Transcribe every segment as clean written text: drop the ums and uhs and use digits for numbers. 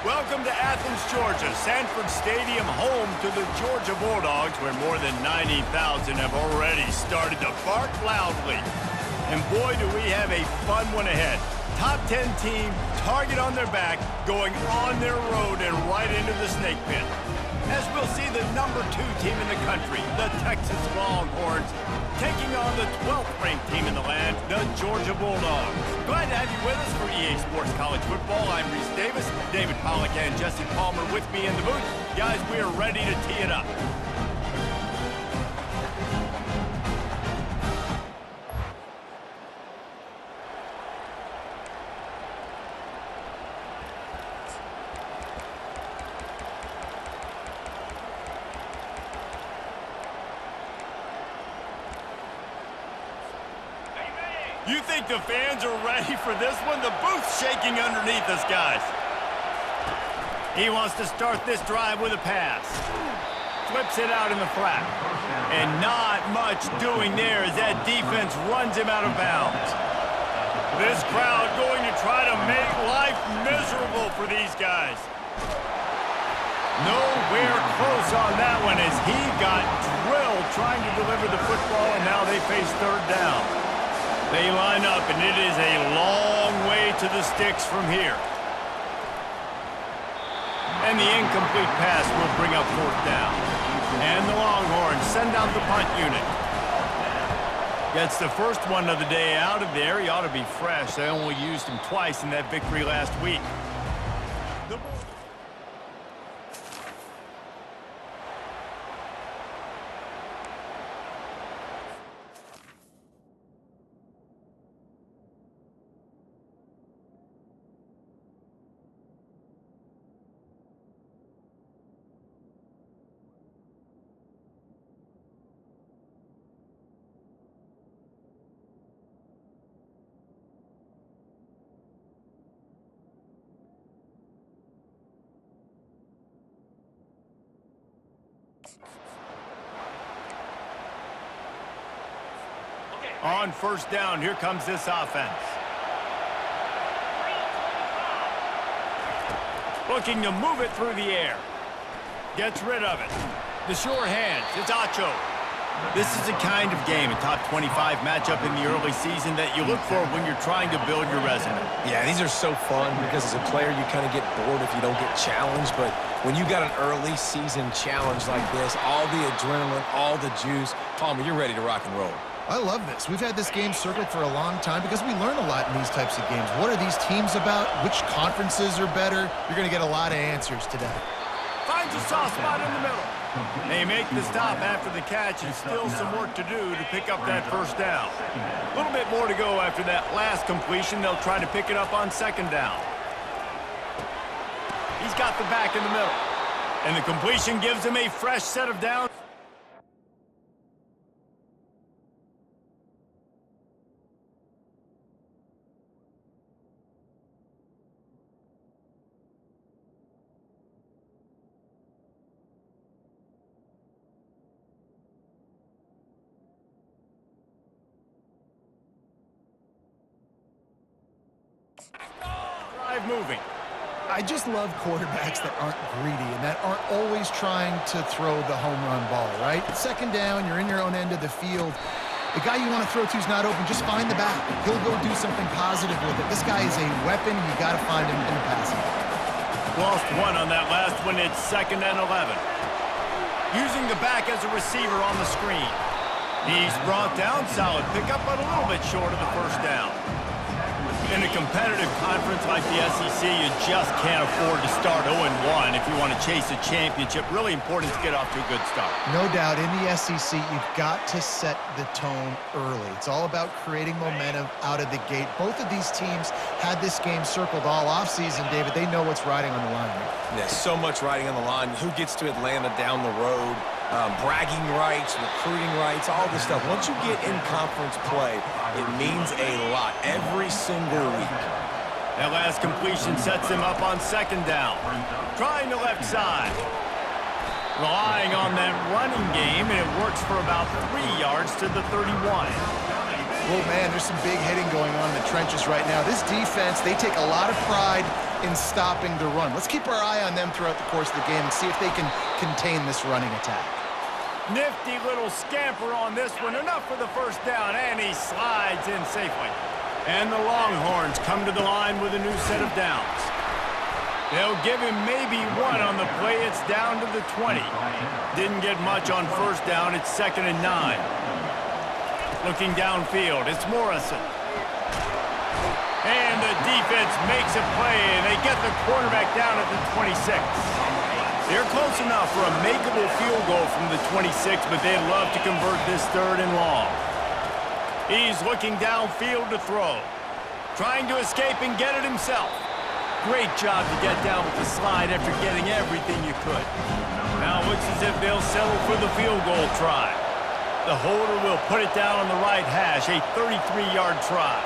Welcome to Athens, Georgia, Sanford Stadium, home to the Georgia Bulldogs, where more than 90,000 have already started to bark loudly. And boy, do we have a fun one ahead. Top 10 team, target on their back, going on their road and right into the snake pit. As we'll see the number 2 team in the country, the Texas Longhorns, taking on the 12th-ranked team in the land, the Georgia Bulldogs. Glad to have you with us for EA Sports College Football. I'm Reese Davis, David Pollack and Jesse Palmer with me in the booth. Guys, we are ready to tee it up. You think the fans are ready for this one? The booth's shaking underneath us, guys. He wants to start this drive with a pass. Flips it out in the flat. And not much doing there as that defense runs him out of bounds. This crowd going to try to make life miserable for these guys. Nowhere close on that one as he got drilled trying to deliver the football, and now they face third down. They line up, and it is a long way to the sticks from here. And the incomplete pass will bring up fourth down. And the Longhorns send out the punt unit. Gets the first one of the day out of there. He ought to be fresh. They only used him twice in that victory last week. On first down, here comes this offense. Looking to move it through the air. Gets rid of it. The sure hands, it's Acho. This is the kind of game, a top 25 matchup in the early season that you look for when you're trying to build your resume. Yeah, these are so fun because as a player, you kind of get bored if you don't get challenged. But when you got an early season challenge like this, all the adrenaline, all the juice, Palmer, you're ready to rock and roll. I love this. We've had this game circled for a long time because we learn a lot in these types of games. What are these teams about? Which conferences are better? You're going to get a lot of answers today. Finds a soft spot in the middle. They make the stop after the catch and still some work to do to pick up that first down. A little bit more to go after that last completion. They'll try to pick it up on second down. He's got the back in the middle. And the completion gives him a fresh set of downs. Drive moving. I just love quarterbacks that aren't greedy and that aren't always trying to throw the home run ball, right? Second down, you're in your own end of the field. The guy you want to throw to is not open. Just find the back. He'll go do something positive with it. This guy is a weapon. You got to find him in the passing game. Lost one on that last one. It's 2nd and 11. Using the back as a receiver on the screen. He's brought down. Solid pickup, but a little bit short of the first down. In a competitive conference like the SEC, you just can't afford to start 0-1 if you want to chase a championship. Really important to get off to a good start. No doubt, in the SEC, you've got to set the tone early. It's all about creating momentum out of the gate. Both of these teams had this game circled all offseason, David. They know what's riding on the line here. There's so much riding on the line. Who gets to Atlanta down the road? Bragging rights, recruiting rights, all this stuff. Once you get in conference play, it means a lot every single week. That last completion sets him up on second down. Trying the left side. Relying on that running game, and it works for about 3 yards to the 31. Well, man, there's some big hitting going on in the trenches right now. This defense, they take a lot of pride in stopping the run. Let's keep our eye on them throughout the course of the game and see if they can contain this running attack. Nifty little scamper on this one. Enough for the first down, and he slides in safely. And the Longhorns come to the line with a new set of downs. They'll give him maybe one on the play. It's down to the 20. Didn't get much on first down. It's 2nd and 9. Looking downfield, it's Morrison. And the defense makes a play, and they get the quarterback down at the 26. They're close enough for a makeable field goal from the 26, but they'd love to convert this 3rd and long. He's looking downfield to throw. Trying to escape and get it himself. Great job to get down with the slide after getting everything you could. Now it looks as if they'll settle for the field goal try. The holder will put it down on the right hash, a 33-yard try.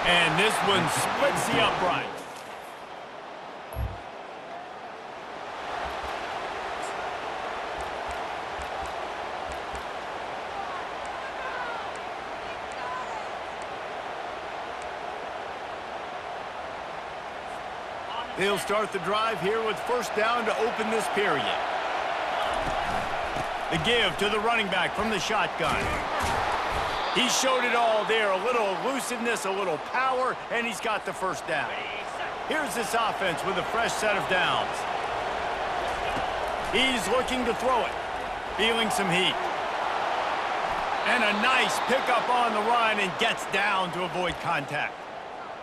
And this one splits the upright. They'll start the drive here with first down to open this period. The give to the running back from the shotgun. He showed it all there, a little elusiveness, a little power, and he's got the first down. Here's this offense with a fresh set of downs. He's looking to throw it, feeling some heat. And a nice pickup on the run and gets down to avoid contact.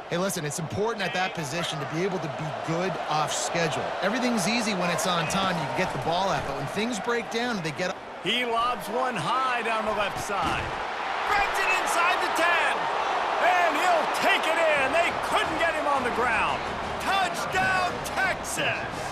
Hey, listen, it's important at that position to be able to be good off schedule. Everything's easy when it's on time. You can get the ball out, but when things break down and they get... He lobs one high down the left side. Grabs it inside the 10. And he'll take it in. They couldn't get him on the ground. Touchdown, Texas!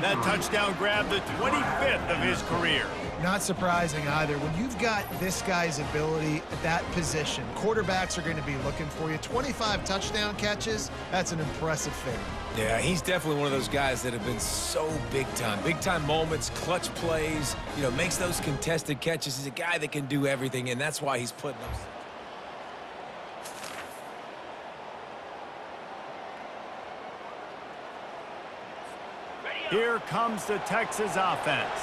That touchdown grabbed the 25th of his career. Not surprising either. When you've got this guy's ability at that position, quarterbacks are going to be looking for you. 25 touchdown catches, that's an impressive thing. Yeah, he's definitely one of those guys that have been so big time. Big time moments, clutch plays, makes those contested catches. He's a guy that can do everything, and that's why he's putting them. Here comes the Texas offense.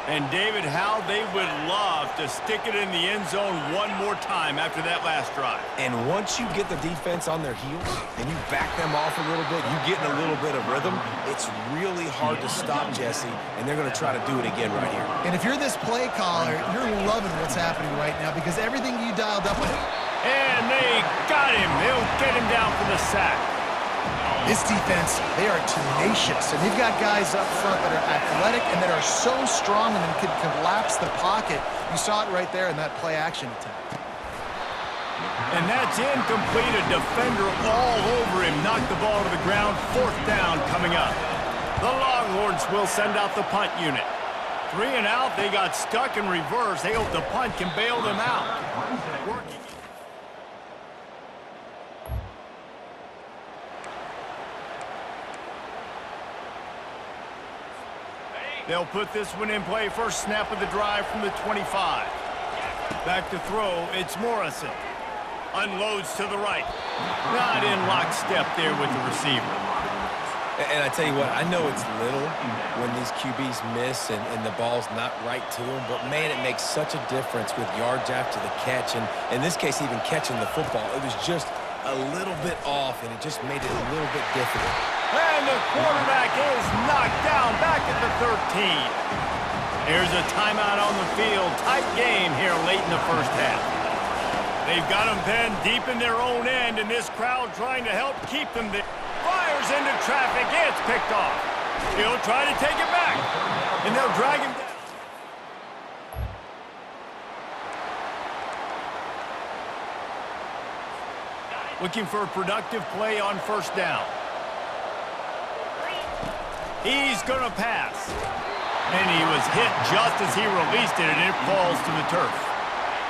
And David, how they would love to stick it in the end zone one more time after that last drive. And once you get the defense on their heels and you back them off a little bit, you get in a little bit of rhythm, it's really hard to stop Jesse, and they're going to try to do it again right here. And if you're this play caller, you're loving what's happening right now because everything you dialed up on... And they got him. They'll get him down for the sack. This defense, they are tenacious, and they've got guys up front that are athletic and that are so strong and can collapse the pocket. You saw it right there in that play-action attempt. And that's incomplete. A defender all over him. Knocked the ball to the ground. 4th down coming up. The Longhorns will send out the punt unit. 3 and out. They got stuck in reverse. They hope the punt can bail them out. Working. They'll put this one in play. First snap of the drive from the 25. Back to throw, it's Morrison. Unloads to the right. Not in lockstep there with the receiver. And I tell you what, I know it's little when these QBs miss and the ball's not right to them, but man, it makes such a difference with yards after the catch. And in this case, even catching the football, it was just a little bit off, and it just made it a little bit difficult. And the quarterback is knocked down back at the 13. Here's a timeout on the field. Tight game here late in the first half. They've got them pinned deep in their own end, and this crowd trying to help keep them there. Fires into traffic. It's picked off. He'll try to take it back, and they'll drag him down. Looking for a productive play on first down. He's going to pass. And he was hit just as he released it, and it falls to the turf.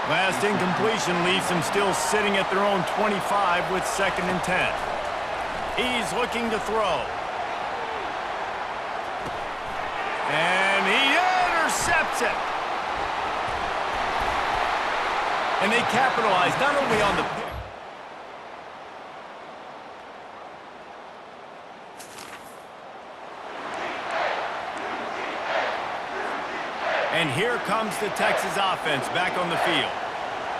Last incompletion leaves them still sitting at their own 25 with 2nd and 10. He's looking to throw. And he intercepts it. And they capitalized not only on the pick. And here comes the Texas offense back on the field.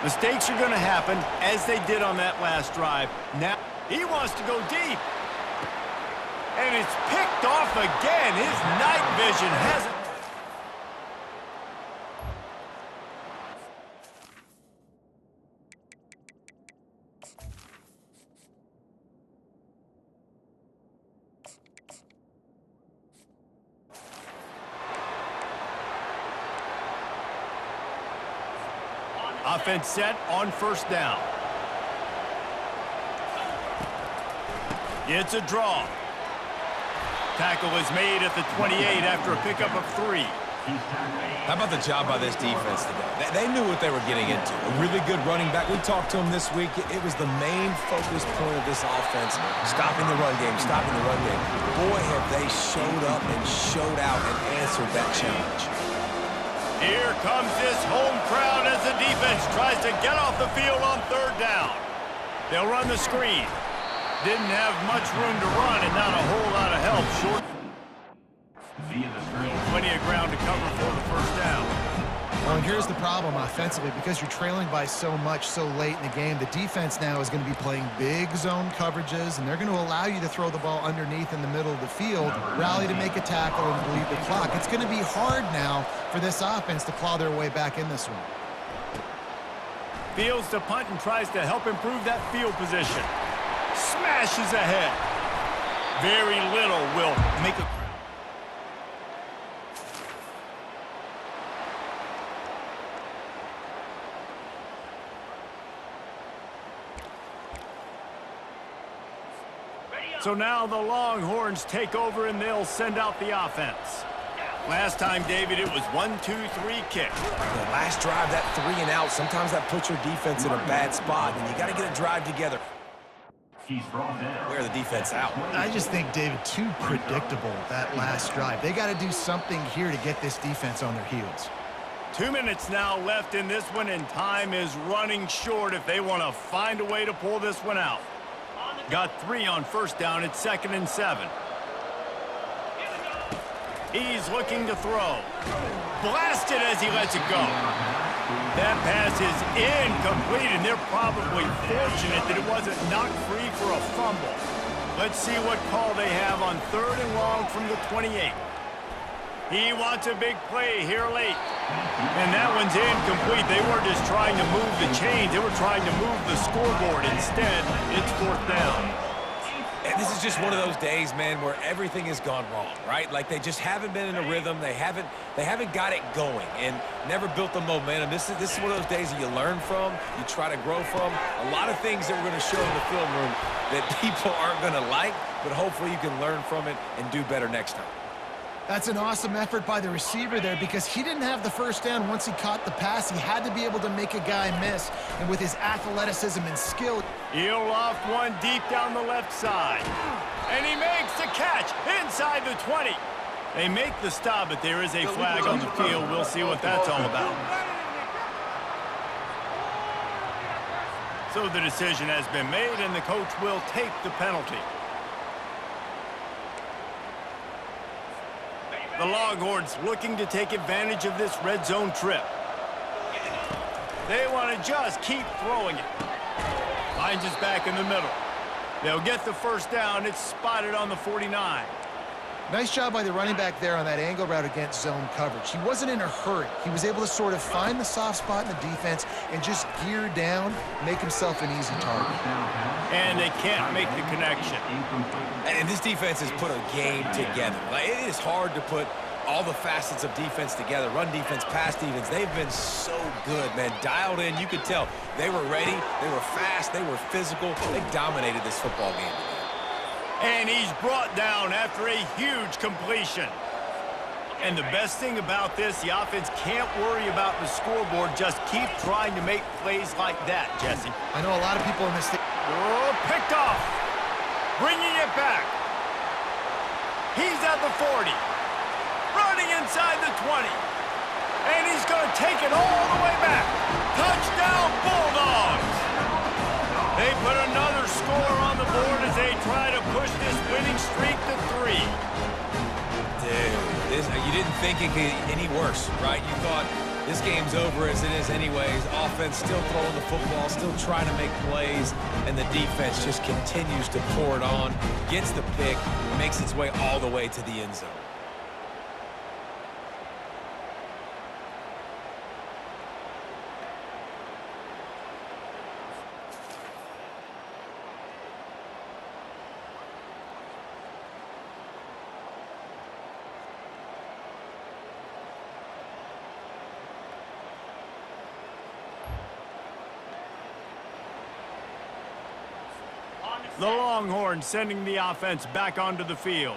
Mistakes are going to happen, as they did on that last drive. Now, he wants to go deep. And it's picked off again. His night vision hasn't. Offense set on first down. It's a draw. Tackle is made at the 28 after a pickup of 3. How about the job by this defense today? They knew what they were getting into. A really good running back. We talked to him this week. It was the main focus point of this offense, stopping the run game, stopping the run game. Boy, have they showed up and showed out and answered that challenge. Here comes this home crowd as the defense tries to get off the field on third down. They'll run the screen. Didn't have much room to run and not a whole lot of help. Short. Plenty of ground to cover for the first down. Well, and here's the problem offensively. Because you're trailing by so much so late in the game, the defense now is going to be playing big zone coverages, and they're going to allow you to throw the ball underneath in the middle of the field, rally to make a tackle, and bleed the clock. It's going to be hard now for this offense to claw their way back in this one. Fields to punt and tries to help improve that field position. Smashes ahead. Very little will make a... So now the Longhorns take over and they'll send out the offense. Last time, David, it was 1-2-3 kick. The last drive, that 3 and out, sometimes that puts your defense in a bad spot, and you got to get a drive together. Wear the defense out. I just think, David, too predictable that last drive. They got to do something here to get this defense on their heels. 2 minutes now left in this one, and time is running short if they want to find a way to pull this one out. Got 3 on first down. It's 2nd and 7. He's looking to throw. Blasted as he lets it go. That pass is incomplete, and they're probably fortunate that it wasn't knocked free for a fumble. Let's see what call they have on 3rd and long from the 28. He wants a big play here late. And that one's incomplete. They weren't just trying to move the chains. They were trying to move the scoreboard. Instead, it's 4th down. And this is just one of those days, man, where everything has gone wrong, right? Like they just haven't been in a rhythm. They haven't got it going and never built the momentum. This is one of those days that you learn from, you try to grow from. A lot of things that we're going to show in the film room that people aren't going to like, but hopefully you can learn from it and do better next time. That's an awesome effort by the receiver there because he didn't have the first down once he caught the pass. He had to be able to make a guy miss, and with his athleticism and skill. He'll loft one deep down the left side. And he makes the catch inside the 20. They make the stop, but there is a flag on the field. We'll see what that's all about. So the decision has been made, and the coach will take the penalty. The Longhorns looking to take advantage of this red zone trip. They want to just keep throwing it. Finds his back in the middle. They'll get the first down. It's spotted on the 49. Nice job by the running back there on that angle route against zone coverage. He wasn't in a hurry. He was able to sort of find the soft spot in the defense and just gear down, make himself an easy target. And they can't make the connection. And this defense has put a game together. Like, it is hard to put all the facets of defense together. Run defense, pass defense. They've been so good, man. Dialed in. You could tell they were ready. They were fast. They were physical. They dominated this football game today. And he's brought down after a huge completion. And the best thing about this, the offense can't worry about the scoreboard. Just keep trying to make plays like that, Jesse. I know a lot of people in this... Oh, picked off. Bringing it back. He's at the 40. Running inside the 20. And he's going to take it all the way back. Touchdown, Bulldogs! think it could get any worse, right? You thought this game's over as it is anyways. Offense still throwing the football, still trying to make plays, and the defense just continues to pour it on, gets the pick, makes its way all the way to the end zone. The Longhorns sending the offense back onto the field.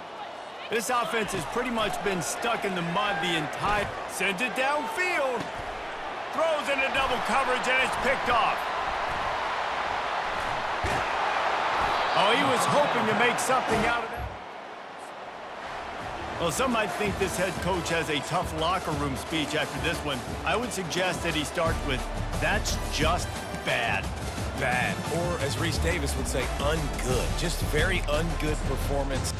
This offense has pretty much been stuck in the mud the entire... Sends it downfield. Throws into double coverage, and it's picked off. Oh, he was hoping to make something out of it. Well, some might think this head coach has a tough locker room speech after this one. I would suggest that he starts with, "That's just bad." Bad, or as Reese Davis would say, ungood. Just very ungood performance.